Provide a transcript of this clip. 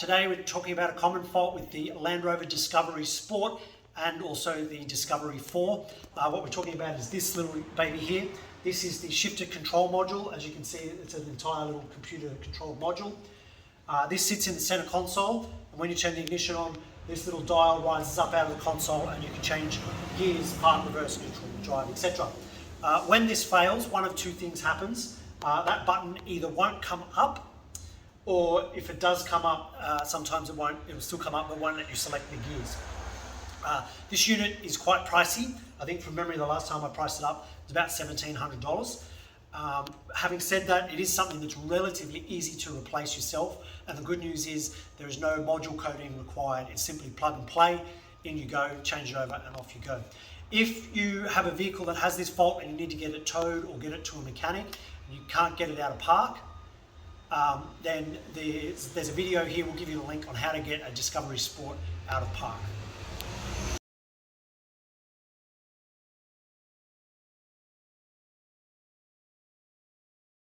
Today we're talking about a common fault with the Land Rover Discovery Sport and also the Discovery 4. What we're talking about is this little baby here. This is the shifter control module. As you can see, it's an entire little computer controlled module. This sits in the center console, and when you turn the ignition on, this little dial rises up out of the console and you can change gears, park, reverse, neutral, drive, etc. When this fails, one of two things happens. That button either won't come up, or if it does come up, sometimes it'll still come up, but won't let you select the gears. This unit is quite pricey. I think from memory, the last time I priced it up, it's about $1,700. Having said that, it is something that's relatively easy to replace yourself, and the good news is there is no module coding required. It's simply plug and play, in you go, change it over, and off you go. If you have a vehicle that has this fault and you need to get it towed or get it to a mechanic, and you can't get it out of park, then there's a video here. We'll give you a link on how to get a Discovery Sport out of park.